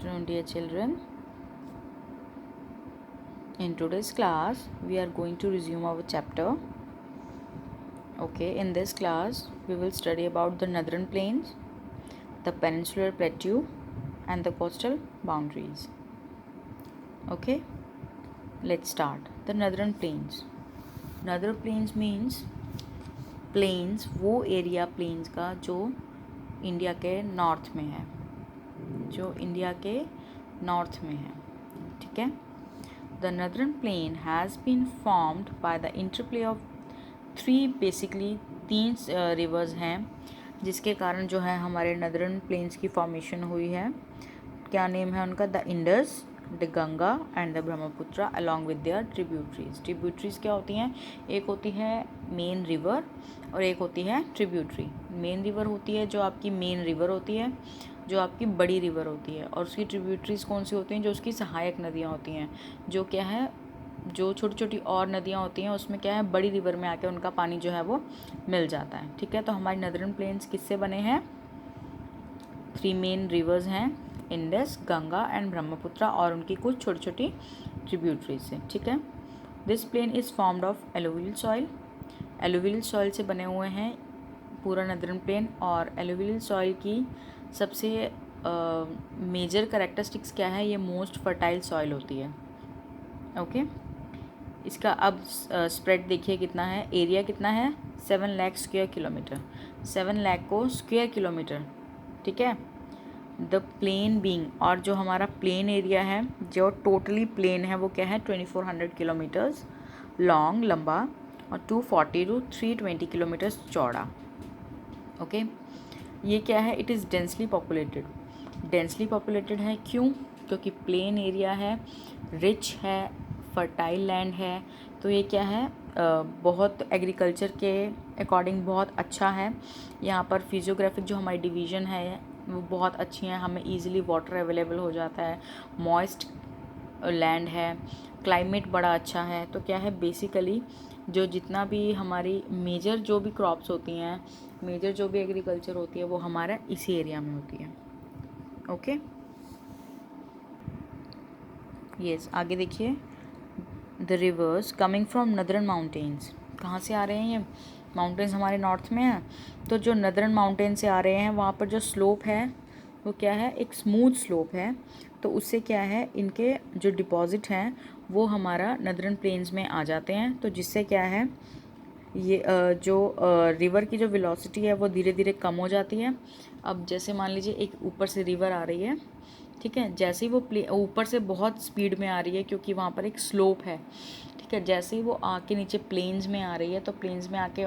afternoon, dear children. In today's class, we are going to resume our chapter. Okay, in this class, we will study about the northern plains, the peninsular plateau, and the coastal boundaries. Okay, let's start. The northern plains. Northern plains means plains, वो area plains का जो India के north में है, जो India के north में है. ठीक है. The northern plain has been formed by the interplay of तीन रिवर्स हैं जिसके कारण जो है हमारे नदरन प्लेन्स की फॉर्मेशन हुई है. क्या नेम है उनका? The Indus, the Ganga and the Brahmaputra along with their tributaries. Tributaries क्या होती हैं? एक होती है मेन रिवर और एक होती है ट्रिब्यूटरी. मेन रिवर होती है जो आपकी मेन रिवर होती है, जो आपकी बड़ी रिवर होती है, और उसकी ट्रिब्यूटरीज कौन सी होती हैं? जो उसकी सहायक नदियाँ होती हैं, जो क्या है, जो छोटी छोटी और नदियाँ होती हैं उसमें क्या है, बड़ी रिवर में आके उनका पानी जो है वो मिल जाता है. ठीक है. तो हमारे नदरन प्लेन्स किससे बने हैं? 3 मेन रिवर्स हैं, इंडस, गंगा एंड ब्रह्मपुत्रा, और उनकी कुछ छोटी छोटी ट्रिब्यूटरीज से. ठीक है. This plain is formed of alluvial soil. Alluvial soil से बने हुए हैं पूरा नदरन प्लेन. और एलुवियल सॉइल की सबसे मेजर करेक्टरिस्टिक्स क्या है? ये मोस्ट फर्टाइल सॉइल होती है. ओके. इसका अब स्प्रेड देखिए कितना है, एरिया कितना है? 7 लाख स्क्वायर किलोमीटर. 7 लाख को स्क्वायर किलोमीटर. ठीक है. द प्लेन बीइंग, और जो हमारा प्लेन एरिया है, जो टोटली प्लेन है, वो क्या है? 2400 किलोमीटर्स लॉन्ग, लंबा, और 240 to 320 किलोमीटर्स चौड़ा. ओके. ये क्या है? It is densely populated. Densely populated है क्यों? क्योंकि प्लेन एरिया है, रिच है, फर्टाइल लैंड है. तो ये क्या है? बहुत एग्रीकल्चर के अकॉर्डिंग बहुत अच्छा है. यहाँ पर फिजियोग्राफिक जो हमारी डिवीज़न है वो बहुत अच्छी है. हमें इजीली वाटर अवेलेबल हो जाता है. मॉइस्ट लैंड है. क्लाइमेट बड़ा अच्छा है. तो क्या है, बेसिकली जो जितना भी हमारी मेजर जो भी क्रॉप्स होती हैं, मेजर जो भी एग्रीकल्चर होती है, वो हमारा इसी एरिया में होती है. ओके. यस, आगे देखिए. The reverse coming from नदरन mountains. कहाँ से आ रहे हैं ये? माउंटेन्स हमारे नॉर्थ में हैं. तो जो नदरन माउंटेन से आ रहे हैं वहाँ पर जो स्लोप है वो क्या है? एक स्मूथ स्लोप है. तो उससे क्या है, इनके जो डिपॉजिट हैं वो हमारा नदरन प्लेन्स में आ जाते हैं. तो जिससे क्या है, ये जो रिवर की जो वेलोसिटी है वो धीरे धीरे कम हो जाती है. अब जैसे मान लीजिए एक ऊपर से रिवर आ रही है. ठीक है. जैसे ही वो ऊपर से बहुत स्पीड में आ रही है क्योंकि वहाँ पर एक स्लोप है. ठीक है. जैसे ही वो आके नीचे प्लेन्स में आ रही है तो प्लेन्स में आके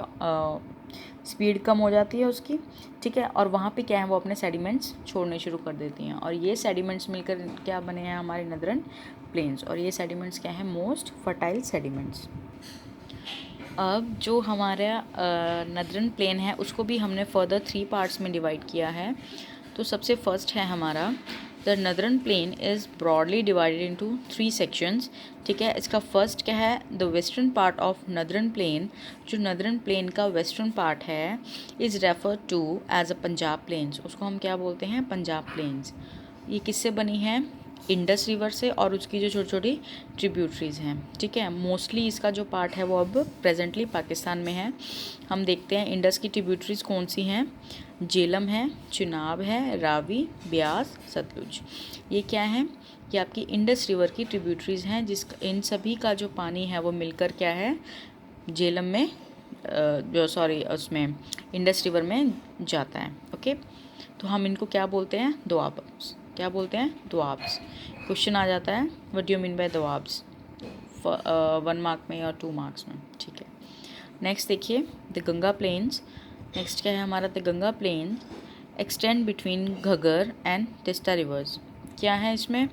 स्पीड कम हो जाती है उसकी. ठीक है. और वहाँ पे क्या है, वो अपने सेडिमेंट्स छोड़ने शुरू कर देती हैं. और ये सेडिमेंट्स मिलकर क्या बने हैं? हमारे नदरन प्लेन्स. और ये सेडिमेंट्स क्या है? Most fertile sediments. अब जो हमारा नदरन प्लेन है उसको भी हमने फर्दर 3 पार्ट्स में डिवाइड किया है. तो सबसे फर्स्ट है हमारा the northern plain is broadly divided into 3 sections. ठीक है. इसका फर्स्ट क्या है? The western part of northern plain. जो नदरन प्लेन का वेस्टर्न पार्ट है is refer to as a Punjab plains. उसको हम क्या बोलते हैं? पंजाब प्लेन्स. ये किससे बनी है? इंडस रिवर से और उसकी जो छोटी छोटी ट्रिब्यूटरीज़ हैं. ठीक है. मोस्टली इसका जो पार्ट है वो अब प्रेजेंटली पाकिस्तान में है. हम देखते हैं इंडस की ट्रिब्यूटरीज़ कौन सी हैं. झेलम है, चिनाब है, रावी, ब्यास, सतलुज. ये क्या है? ये आपकी इंडस रिवर की ट्रिब्यूटरीज़ हैं. इन सभी का जो पानी है वो मिलकर क्या है, झेलम में उसमें इंडस रिवर में जाता है. ओके. तो हम इनको क्या बोलते हैं? दोआब्स. क्या बोलते हैं? दोआब्स. क्वेश्चन आ जाता है, what do you mean by doabs? 1 mark में या 2 मार्क्स में. ठीक है. नेक्स्ट देखिए, द गंगा प्लेन्स. नेक्स्ट क्या है हमारा? The Ganga plain extend between Ghaggar and Teesta rivers. क्या है इसमें?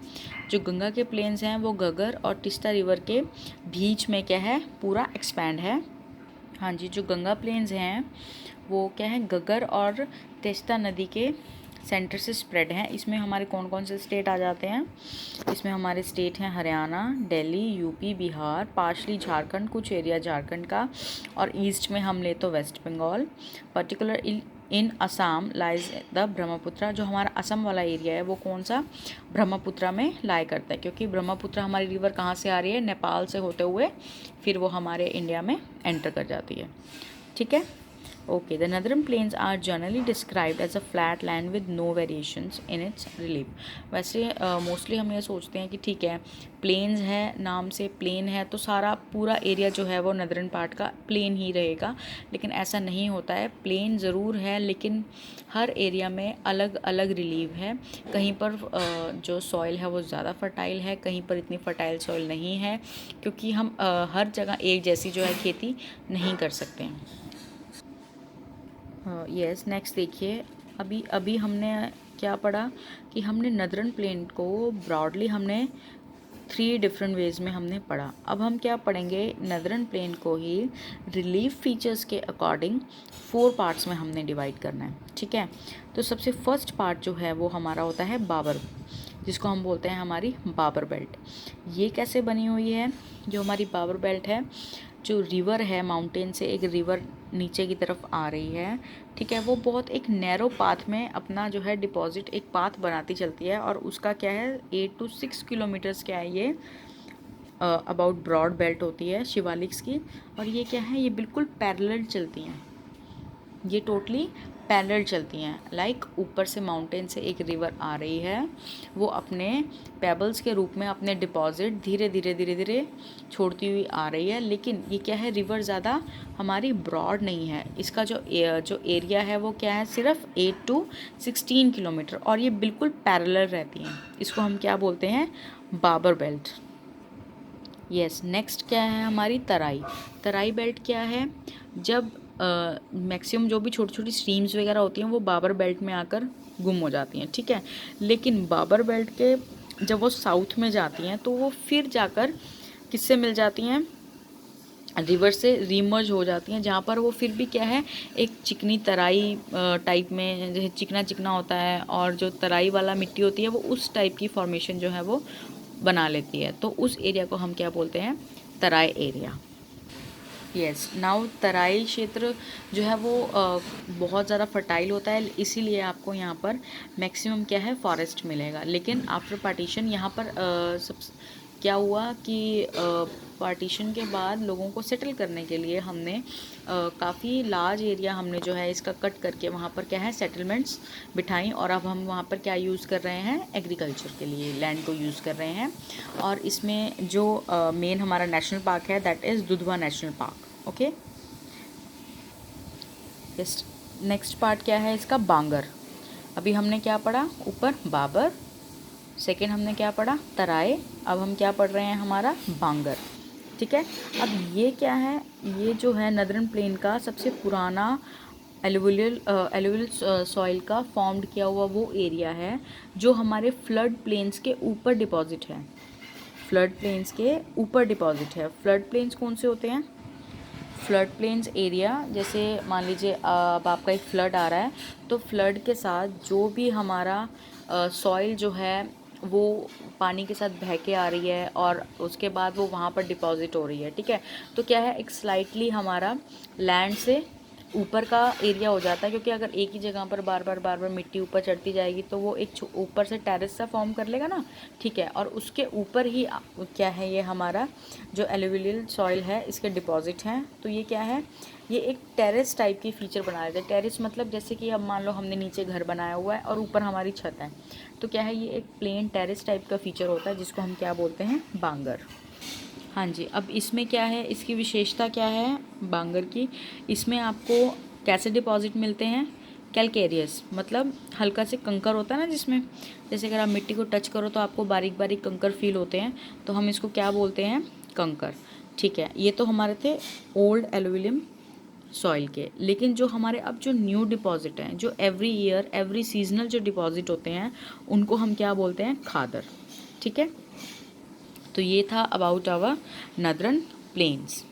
जो गंगा के प्लेन्स हैं वो घगर और टिस्टा रिवर के बीच में क्या है? पूरा एक्सपैंड है. हाँ जी. जो गंगा प्लेन्स हैं वो क्या है? घगर और टिस्टा नदी के सेंटर से स्प्रेड हैं. इसमें हमारे कौन कौन से स्टेट आ जाते हैं? इसमें हमारे स्टेट हैं हरियाणा, दिल्ली, यूपी, बिहार, पार्शली झारखंड, कुछ एरिया झारखंड का, और ईस्ट में हम ले तो West Bengal. In Assam lies the Brahmaputra. जो हमारा असम वाला एरिया है वो कौन सा, ब्रह्मपुत्र में लाई करता है, क्योंकि ब्रह्मपुत्र हमारी रिवर कहाँ से आ रही है, नेपाल से होते हुए फिर वो हमारे इंडिया में एंटर कर जाती है। ठीक है, okay. The northern plains are generally described as a flat land with no variations in its relief. वैसे मोस्टली हम ये सोचते हैं कि ठीक है प्लेन्स है, नाम से प्लेन है तो सारा पूरा एरिया जो है वो नदर्न पार्ट का प्लेन ही रहेगा, लेकिन ऐसा नहीं होता है। प्लेन ज़रूर है लेकिन हर एरिया में अलग अलग रिलीफ है। कहीं पर जो सॉइल है वो ज़्यादा फर्टाइल है, कहीं पर इतनी फर्टाइल सॉइल नहीं है, क्योंकि हम हर जगह एक जैसी जो है खेती नहीं कर सकते हैं। यस, नेक्स्ट देखिए, अभी हमने क्या पढ़ा कि हमने नदर्न प्लेन को ब्रॉडली हमने 3 डिफरेंट वेज में हमने पढ़ा। अब हम क्या पढ़ेंगे, नदर्न प्लेन को ही रिलीफ फीचर्स के अकॉर्डिंग 4 पार्ट्स में हमने डिवाइड करना है। ठीक है, तो सबसे फर्स्ट पार्ट जो है वो हमारा होता है बाबर, जिसको हम बोलते हैं हमारी बाबर बेल्ट। ये कैसे बनी हुई है, जो हमारी बाबर बेल्ट है, जो रिवर है माउंटेन से एक रिवर नीचे की तरफ आ रही है, ठीक है, वो बहुत एक नैरो पाथ में अपना जो है डिपॉजिट एक पाथ बनाती चलती है, और उसका क्या है 8 to 6 किलोमीटर्स क्या है ये अबाउट ब्रॉड बेल्ट होती है शिवालिक्स की। और ये क्या है, ये बिल्कुल पैरेलल चलती हैं, ये टोटली पैरेलल चलती हैं। लाइक ऊपर से माउंटेन से एक रिवर आ रही है, वो अपने पेबल्स के रूप में अपने डिपॉजिट धीरे धीरे छोड़ती हुई आ रही है। लेकिन ये क्या है, रिवर ज़्यादा हमारी ब्रॉड नहीं है, इसका जो एरिया है वो क्या है, सिर्फ 8 to 16 किलोमीटर, और ये बिल्कुल पैरेलल रहती हैं। इसको हम क्या बोलते हैं, बाबर बेल्ट। यस, नेक्स्ट क्या है हमारी तराई बेल्ट क्या है, जब मैक्सिमम जो भी छोटी छोटी स्ट्रीम्स वगैरह होती हैं वो बाबर बेल्ट में आकर गुम हो जाती हैं। ठीक है, लेकिन बाबर बेल्ट के जब वो साउथ में जाती हैं तो वो फिर जाकर किससे मिल जाती हैं, रिवर से रीमर्ज हो जाती हैं, जहाँ पर वो फिर भी क्या है, एक चिकनी तराई टाइप में, जैसे चिकना चिकना होता है, और जो तराई वाला मिट्टी होती है वो उस टाइप की फॉर्मेशन जो है वो बना लेती है। तो उस एरिया को हम क्या बोलते हैं, तराई एरिया। यस, नाउ तराई क्षेत्र जो है वो बहुत ज़्यादा फर्टाइल होता है, इसीलिए आपको यहाँ पर मैक्सिमम क्या है, फॉरेस्ट मिलेगा। लेकिन आफ्टर पार्टीशन यहाँ पर क्या हुआ कि पार्टीशन के बाद लोगों को सेटल करने के लिए हमने काफ़ी लार्ज एरिया हमने जो है इसका कट करके वहाँ पर क्या है, सेटलमेंट्स बिठाई, और अब हम वहाँ पर क्या यूज़ कर रहे हैं, एग्रीकल्चर के लिए लैंड को यूज़ कर रहे हैं। और इसमें जो मेन हमारा नेशनल पार्क है that is Dudhwa national park. Okay, next part क्या है इसका, बांगर। अभी हमने क्या पढ़ा, ऊपर बाबर, सेकेंड हमने क्या पढ़ा, तराई, अब हम क्या पढ़ रहे हैं, हमारा बांगर। ठीक है, अब ये क्या है, ये जो है नदर्न प्लेन का सबसे पुराना एलुवियल सॉइल का फॉर्म्ड किया हुआ वो एरिया है जो हमारे फ्लड प्लेन्स के ऊपर डिपॉजिट है। फ्लड प्लेन्स के ऊपर डिपॉजिट है। फ्लड प्लेन्स कौन से होते हैं, फ्लड प्लेन्स एरिया, जैसे मान लीजिए अब आपका एक फ्लड आ रहा है, तो फ्लड के साथ जो भी हमारा सॉइल जो है वो पानी के साथ बह के आ रही है और उसके बाद वो वहाँ पर डिपॉजिट हो रही है। ठीक है, तो क्या है, एक स्लाइटली हमारा लैंड से ऊपर का एरिया हो जाता है, क्योंकि अगर एक ही जगह पर बार बार मिट्टी ऊपर चढ़ती जाएगी तो वो एक ऊपर से टेरेस सा फॉर्म कर लेगा ना। ठीक है, और उसके ऊपर ही क्या है, ये हमारा जो एलुवियल सॉइल है इसके डिपॉजिट हैं। तो ये क्या है, ये एक टेरेस टाइप की फीचर बना लेते हैं। टेरेस मतलब जैसे कि अब मान लो हमने नीचे घर बनाया हुआ है और ऊपर हमारी छत है, तो क्या है, ये एक प्लेन टेरेस टाइप का फीचर होता है जिसको हम क्या बोलते हैं, बांगर। हाँ जी, अब इसमें क्या है, इसकी विशेषता क्या है बांगर की, इसमें आपको कैसे डिपॉजिट मिलते हैं, कैलकेरियस, मतलब हल्का से कंकर होता है ना, जिसमें जैसे अगर आप मिट्टी को टच करो तो आपको बारीक बारीक कंकर फील होते हैं, तो हम इसको क्या बोलते हैं, कंकर। ठीक है, ये तो हमारे थे ओल्ड एलुविलियम सॉइल के। लेकिन जो हमारे अब जो न्यू डिपॉजिट हैं, जो एवरी ईयर एवरी सीजनल जो डिपॉजिट होते हैं, उनको हम क्या बोलते हैं, खादर। ठीक है, तो ये था अबाउट आवर नदर्न प्लेन्स।